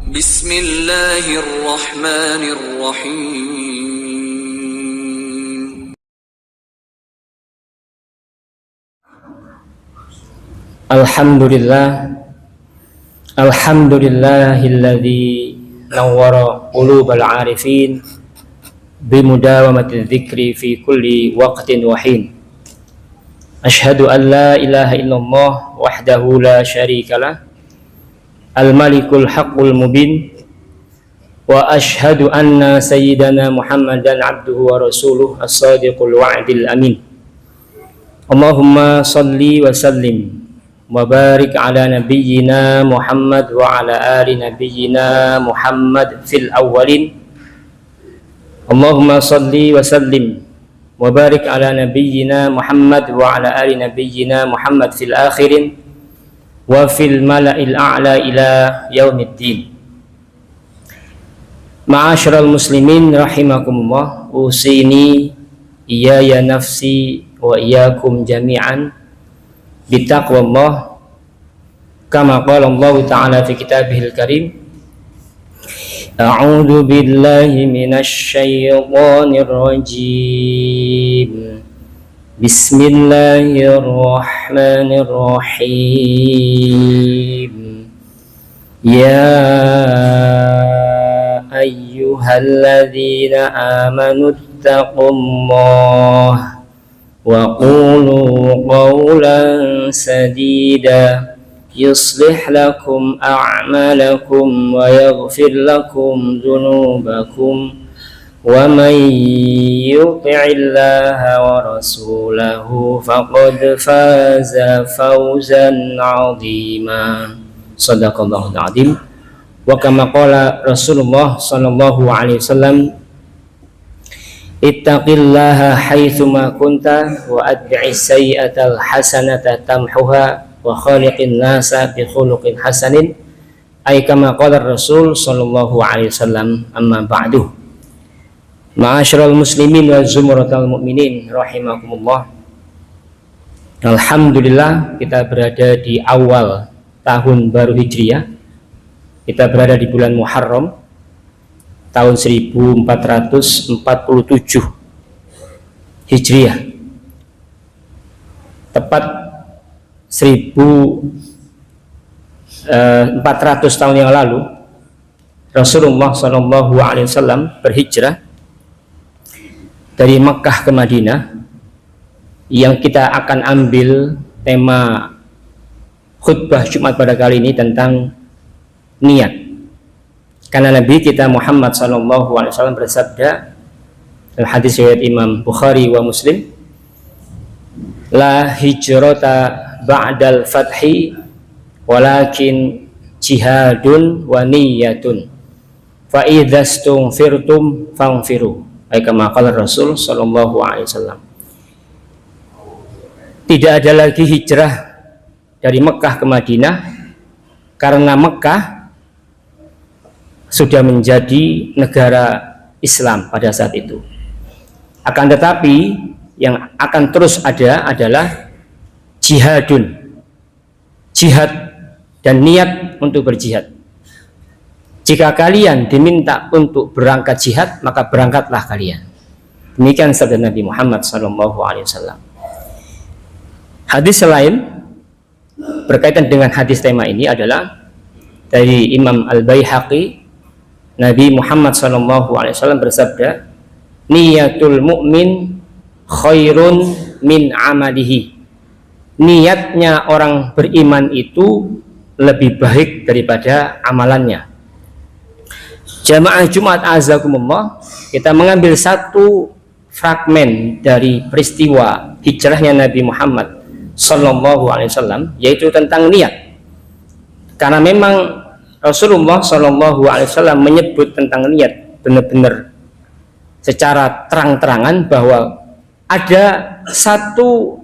Bismillahirrahmanirrahim. Alhamdulillah, alhamdulillahilladzi nawwara qulubal arifin bimudawamati dzikri fi kulli waqtin wa hin. Asyhadu an la ilaha illallah wahdahu la syarikalah al-malikul haqqul mubin wa asyhadu anna sayyidana Muhammadan abduhu wa rasuluh as-sadiqul wa'dil amin. Allahumma salli wa sallim wa barik ala nabiyyina Muhammad wa ala ali nabiyyina Muhammad fil awwalin. Allahumma salli wa sallim wa barik ala nabiyyina Muhammad wa ala ali nabiyyina Muhammad fil akhirin wa fil mala'il a'la ila yaumiddin. Ma'asyiral muslimin rahimakumullah, usini iyaya nafsi wa iyyakum jami'an bitaqwallah kama qala Allah ta'ala fi kitabihil karim. A'udzu billahi minasy syaithanir rajim. Bismillahirrahmanirrahim. Ya ayyuhalladzina amanu taqullaha wa qulu qawlan sadida yuslih lakum a'malakum wa yaghfir lakum dhunubakum wa man yuti'illaha wa rasulahu faqad faza fawzan 'azima. Shadaqallahul 'azim. Wa kama qala Rasulullah sallallahu alaihi wasallam, ittaqillaha haitsuma kunta wa adbi'is sayyi'atal hasanata tamhuha wa khaliqin nasa bi khuluqin hasanin. Ay kama qala Rasul sallallahu alaihi wasallam. Amma ba'du. Ma'asyiral muslimin wa zumratal mu'minin rahimakumullah. Alhamdulillah, kita berada di awal tahun baru Hijriah. Kita berada di bulan Muharram tahun 1447 Hijriah, tepat 1400 tahun yang lalu Rasulullah SAW berhijrah dari Mekkah ke Madinah. Yang kita akan ambil tema khutbah Jumat pada kali ini tentang niat, karena Nabi kita Muhammad SAW bersabda dalam hadis riwayat Imam Bukhari wa Muslim, la hijrata ba'dal fathi walakin jihadun wa niyatun fa idzastumfirtum fanfiru. Ay kama qala Rasul sallallahu alaihi wasallam. Tidak ada lagi hijrah dari Mekkah ke Madinah karena Mekkah sudah menjadi negara Islam pada saat itu. Akan tetapi yang akan terus ada adalah jihadun, jihad dan niat untuk berjihad. Jika kalian diminta untuk berangkat jihad, maka berangkatlah kalian. Demikian sabda Nabi Muhammad SAW. Hadis lain berkaitan dengan hadis tema ini adalah dari Imam Al-Baihaqi. Nabi Muhammad SAW bersabda, niyatul mu'min khairun min amalihi. Niatnya orang beriman itu lebih baik daripada amalannya. Jamaah Jumat azakumullah, kita mengambil satu fragmen dari peristiwa hijrahnya Nabi Muhammad SAW, yaitu tentang niat. Karena memang Rasulullah SAW menyebut tentang niat benar-benar secara terang-terangan bahwa ada satu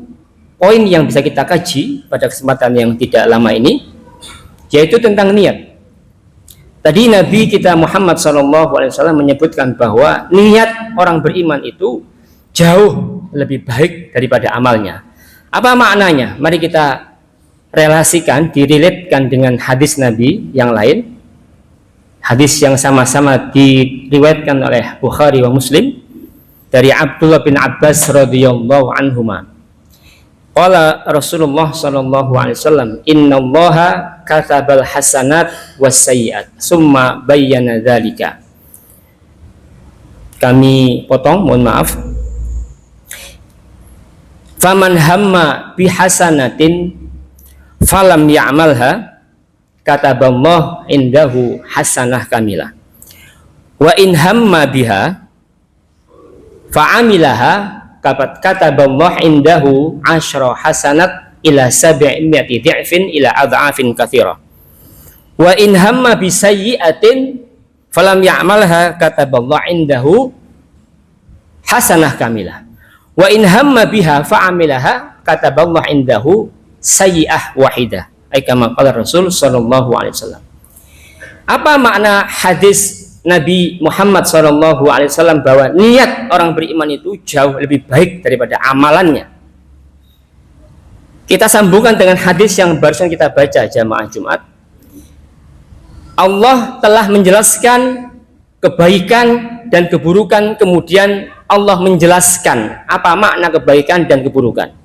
poin yang bisa kita kaji pada kesempatan yang tidak lama ini, yaitu tentang niat. Tadi Nabi kita Muhammad SAW menyebutkan bahwa niat orang beriman itu jauh lebih baik daripada amalnya. Apa maknanya? Mari kita relasikan, direlatekan dengan hadis Nabi yang lain. Hadis yang sama-sama diriwayatkan oleh Bukhari wa Muslim dari Abdullah bin Abbas radhiyallahu anhuma. Qala Rasulullah sallallahu alaihi wasallam, "Innallaha katabal hasanat was sayyi'at, summa bayyana dzalika." Kami potong, mohon maaf. Faman hamma bihasanatin falam ya'malha kataballahu indahu hasanah kamilah. Wa in hamma biha fa'amilaha kataballahu indahu asyra hasanat ila 700 dhi'fin ila adha'afin katsira. Wa in hamma bi sayyi'atin falam ya'malha kataballahu indahu hasanah kamilah. Wa in hamma biha fa'amilaha kataballahu indahu sayyi'ah wahidah. Ai kama qala Rasul sallallahu alaihi wasallam. Apa makna hadis Nabi Muhammad SAW bahwa niat orang beriman itu jauh lebih baik daripada amalannya? Kita sambungkan dengan hadis yang barusan kita baca jamaah Jumat. Allah telah menjelaskan kebaikan dan keburukan, kemudian Allah menjelaskan apa makna kebaikan dan keburukan.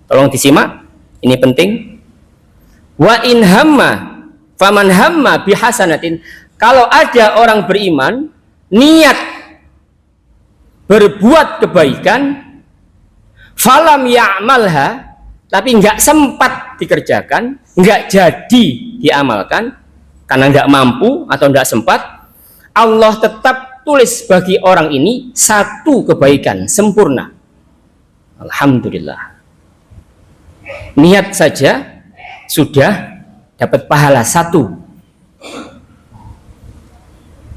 Tolong disimak, ini penting. Wa in hamma faman hamma bihasanatin, kalau ada orang beriman niat berbuat kebaikan, falam ya'malha, tapi nggak sempat dikerjakan, nggak jadi diamalkan karena nggak mampu atau nggak sempat, Allah tetap tulis bagi orang ini satu kebaikan sempurna. Alhamdulillah. Niat saja sudah dapat pahala satu.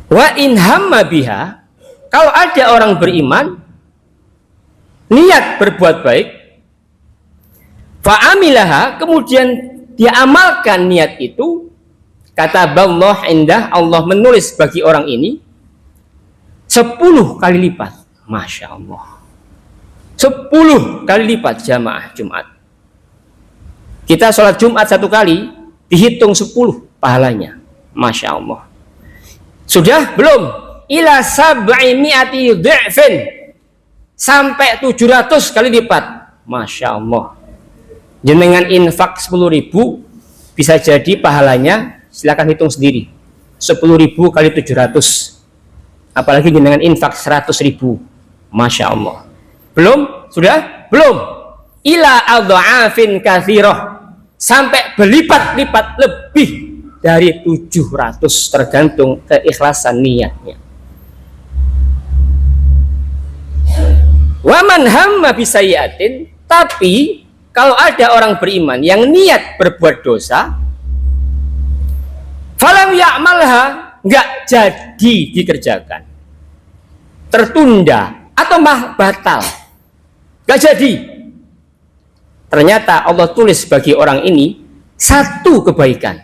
Wa in hamma biha, kalau ada orang beriman niat berbuat baik, fa'amilaha, kemudian dia amalkan niat itu, kataballahu indah, Allah menulis bagi orang ini 10 kali lipat. Masya Allah, 10 kali lipat jamaah Jumat. Kita sholat Jumat 1 kali dihitung 10 pahalanya. Masya Allah. Sudah belum? Ila 700 dhi'fin, sampai 700 kali lipat. Masya Allah. Jenengan infak 10.000 bisa jadi pahalanya, silakan hitung sendiri, 10.000 kali 700. Apalagi jenengan infak 100.000. Masya Allah. Belum? Sudah? Belum. Ila adha'afin katsirah, sampai berlipat-lipat lebih dari 700, tergantung keikhlasan niatnya. Wa man hamma bisayyi'atin, tapi kalau ada orang beriman yang niat berbuat dosa, falam ya'malha, nggak jadi dikerjakan, tertunda atau batal, nggak jadi. Ternyata Allah tulis bagi orang ini satu kebaikan.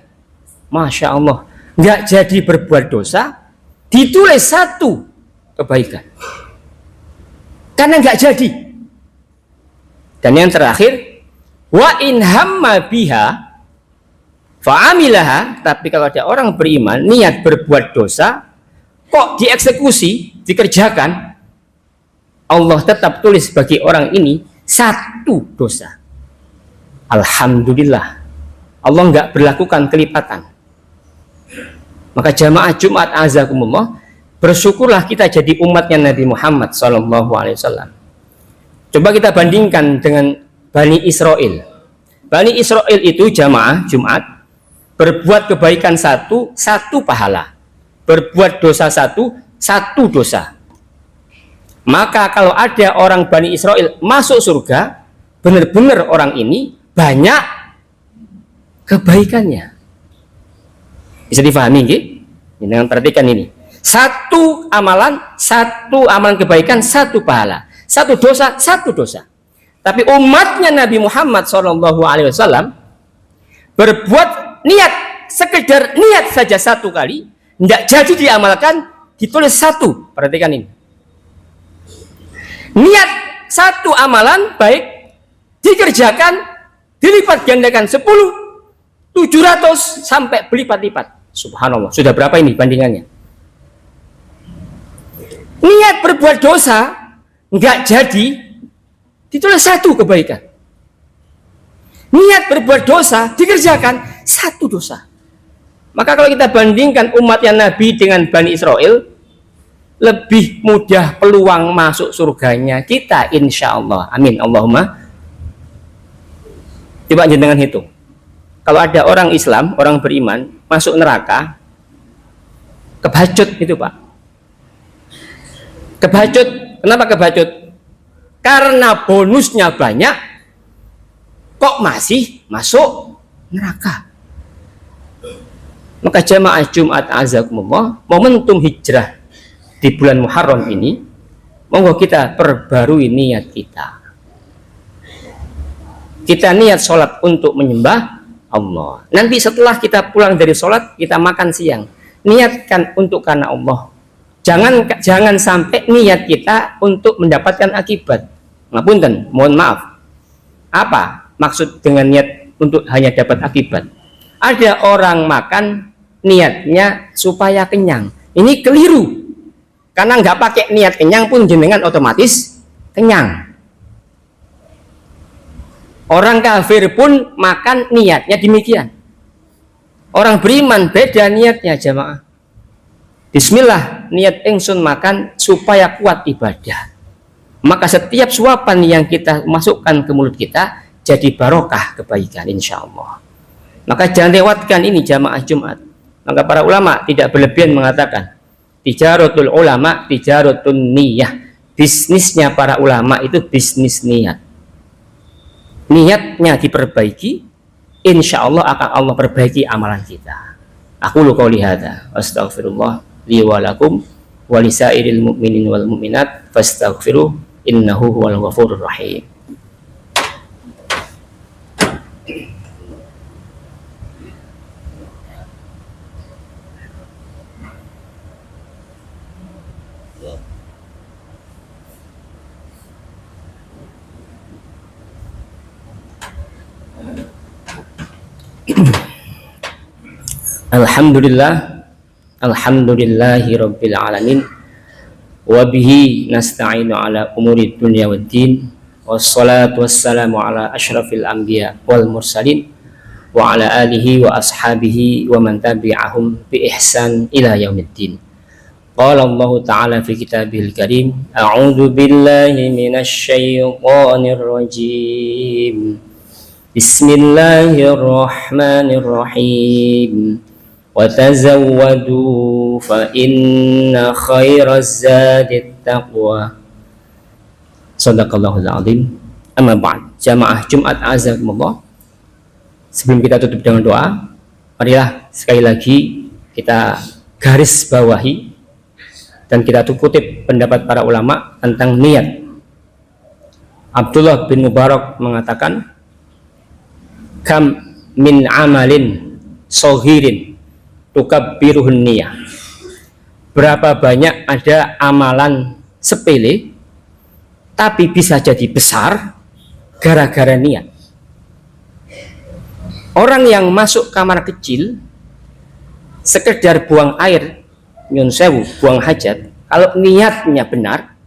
Masya Allah, nggak jadi berbuat dosa, ditulis satu kebaikan karena nggak jadi. Dan yang terakhir, wa in hamma biha fa'amilaha, tapi kalau ada orang beriman niat berbuat dosa kok dieksekusi, dikerjakan, Allah tetap tulis bagi orang ini satu dosa. Alhamdulillah, Allah nggak berlakukan kelipatan. Maka jamaah Jumat azakumullah, bersyukurlah kita jadi umatnya Nabi Muhammad SAW. Coba kita bandingkan dengan Bani Israel. Bani Israel itu jamaah Jumat berbuat kebaikan satu pahala, berbuat dosa satu dosa. Maka kalau ada orang Bani Israel masuk surga, benar-benar orang ini banyak kebaikannya. Bisa difahami nggih? Dengan perhatikan ini. Satu amalan kebaikan, satu pahala. Satu dosa. Tapi umatnya Nabi Muhammad SAW berbuat niat, sekedar niat saja satu kali, tidak jadi diamalkan, ditulis satu. Perhatikan ini. Niat satu amalan baik, dikerjakan, dilipat gandakan 10, 700 sampai berlipat-lipat. Subhanallah, sudah berapa ini bandingannya? Niat berbuat dosa nggak jadi, ditulis 1 kebaikan. Niat berbuat dosa dikerjakan 1 dosa. Maka kalau kita bandingkan umatnya Nabi dengan Bani Israel, lebih mudah peluang masuk surganya kita, insya Allah. Amin Allahumma. Coba jenengan hitung, kalau ada orang Islam, orang beriman masuk neraka, kebacut itu Pak. Kebacut. Kenapa kebacut? Karena bonusnya banyak, kok masih masuk neraka. Maka jamaah Jumat azakumullah, momentum hijrah di bulan Muharram ini, monggo kita perbarui niat kita. Kita niat sholat untuk menyembah Allah. Nanti setelah kita pulang dari sholat, kita makan siang. Niatkan untuk karena Allah. Jangan sampai niat kita untuk mendapatkan akibat. Ngapunten, mohon maaf. Apa maksud dengan niat untuk hanya dapat akibat? Ada orang makan niatnya supaya kenyang. Ini keliru. Karena nggak pakai niat kenyang pun jenengan otomatis kenyang. Orang kafir pun makan niatnya demikian. Orang beriman beda niatnya jamaah. Bismillah, niat ingsun makan supaya kuat ibadah. Maka setiap suapan yang kita masukkan ke mulut kita jadi barokah kebaikan insya Allah. Maka jangan lewatkan ini jamaah Jumat. Maka para ulama tidak berlebihan mengatakan tijaratul ulama tijaratun niyah. Bisnisnya para ulama itu bisnis niat. Niatnya diperbaiki, insya Allah akan Allah perbaiki amalan kita. Aku lu qauli hadza astaghfirullah li wa lakum wa lisairil mu'minin wal mu'minat fastaghfiruh innahu huwal ghafurur rahim. Alhamdulillah, alhamdulillahi rabbil alamin, wa bihi nasta'inu ala umuri dunya waddin, wassalatu wassalamu ala ashrafil anbiya wal mursalin, wa ala alihi wa ashabihi wa man tabi'ahum bi ihsan ila yaumiddin. Qala Allah ta'ala fi kitabihil karim, a'udzu billahi minasy syaithanir rajim. Bismillahirrahmanirrahim. وَتَزَوَّدُوا فَإِنَّ خَيْرَ الزَّادِ التَّقْوَى. Shadaqallahul azim. Amma ba'd. Jamaah Jumat azakumullah. Sebelum kita tutup dengan doa, marilah sekali lagi kita garis bawahi dan kita kutip pendapat para ulama tentang niat. Abdullah bin Mubarak mengatakan, kam min amalin sohirin tukabbiruhun niyah. Berapa banyak ada amalan sepele tapi bisa jadi besar gara-gara niat. Orang yang masuk kamar kecil sekedar buang air, nyun sewu, buang hajat, kalau niatnya benar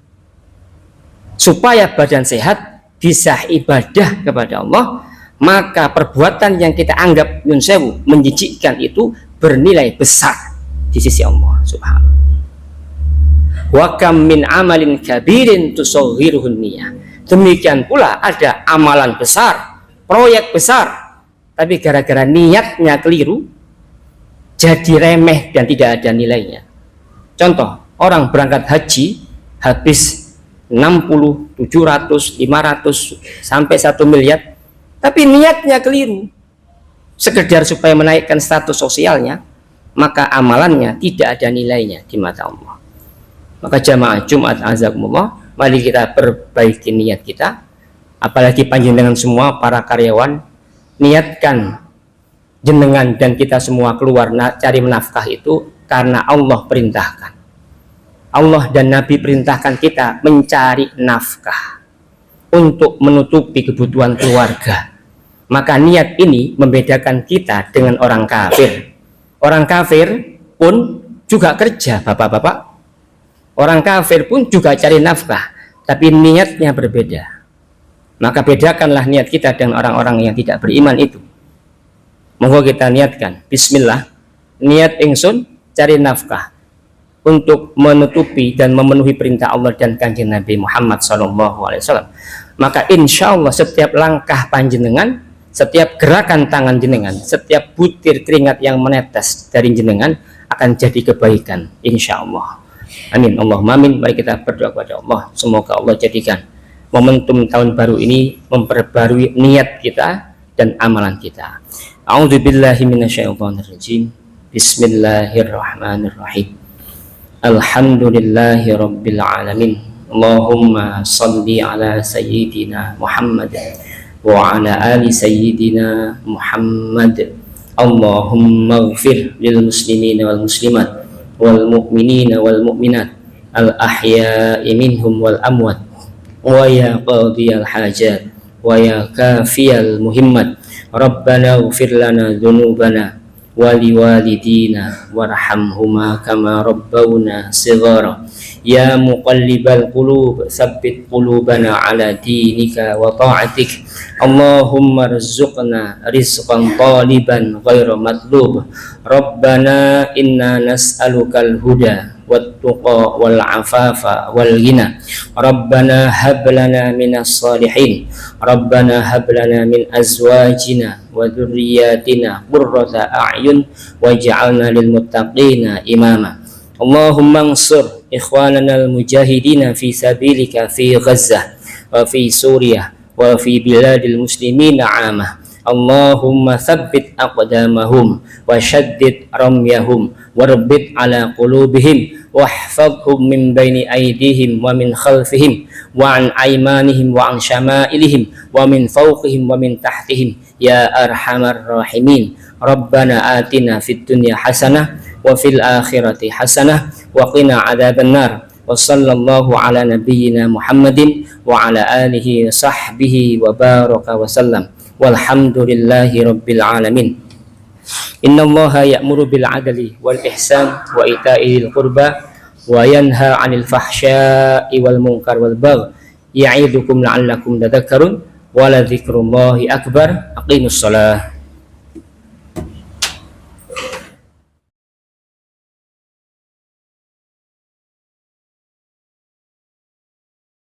supaya badan sehat bisa ibadah kepada Allah, maka perbuatan yang kita anggap nyun sewu menjijikkan itu bernilai besar di sisi Allah subhanahu. Wa kam min amalin kabirin tusawwiruhun niyah. Demikian pula ada amalan besar, proyek besar, tapi gara-gara niatnya keliru jadi remeh dan tidak ada nilainya. Contoh, orang berangkat haji habis 60, 700, 500 sampai 1 miliar, tapi niatnya keliru, sekedar supaya menaikkan status sosialnya, maka amalannya tidak ada nilainya di mata Allah. Maka jamaah Jumat azakumullah, mari kita perbaiki niat kita. Apalagi panjenengan semua para karyawan, niatkan jenengan dan kita semua keluar cari menafkah itu karena Allah perintahkan. Allah dan Nabi perintahkan kita mencari nafkah untuk menutupi kebutuhan keluarga. Maka niat ini membedakan kita dengan orang kafir. Orang kafir pun juga kerja, bapak-bapak. Orang kafir pun juga cari nafkah, tapi niatnya berbeda. Maka bedakanlah niat kita dengan orang-orang yang tidak beriman itu. Monggo kita niatkan, bismillah, niat ingsun cari nafkah untuk menutupi dan memenuhi perintah Allah dan kanjeng Nabi Muhammad SAW. Maka insya Allah setiap langkah panjenengan, setiap gerakan tangan jenengan, setiap butir keringat yang menetes dari jenengan akan jadi kebaikan, insya Allah. Amin, Allahumma amin. Mari kita berdoa kepada Allah, semoga Allah jadikan momentum tahun baru ini memperbarui niat kita dan amalan kita. A'udzubillahi minasyaitonirrajim. Bismillahirrahmanirrahim. Alhamdulillahi rabbil alamin. Allahumma salli ala sayyidina Muhammad wa ala ali sayyidina Muhammad. Allahumma ighfir lil muslimina wal muslimat wal mu'minina wal mu'minat al ahya'i minhum wal amwat wa ya qadiyal hajat wa ya kafiyal muhimmat. Rabbana ighfir lana dhunubana waliwalidina warhamhuma kama rabbawna shighara. Ya muqallibal qulub tsabbit qulubana ala dinika wa ta'atik. Allahumma rzuqna rizqan taliban ghairu matlub. Rabbana inna nas'alukal huda wat-tuqa wal afafa wal ghina. Rabbana hab lana minas salihin. Rabbana hab lana min azwajina wa dzurriyyatina qurrata a'yun waj'alna lil muttaqina imama. Allahumma ansur ikhwanana al mujahidina fi sabilika fi Ghazzah wa fi Suriah wa fi biladil muslimina 'amah. Allahumma tsabbit aqdamahum wa shaddid ramyahum warbit ala qulubihim wahfazhum min baini aydihim wa min khalfihim wa an aymanihim wa an syama'ilihim wa min fawqihim wa min tahtihim ya arhamar rahimin. Rabbana atina fid dunya hasanah wa fil akhirati hasanah wa qina adzabannar. Wa sallallahu ala nabiyyina Muhammadin wa ala alihi wa sahbihi wa baraka wa sallam. Walhamdulillahi rabbil alamin. Innallaha ya'muru bil adli wal ihsan wa ita'i dzil qurba wa yanha 'anil fahsya'i wal munkar wal baghi ya'idukum la'allakum tadhakkarun wa la dzikrullahi akbar. Aqimus shalah.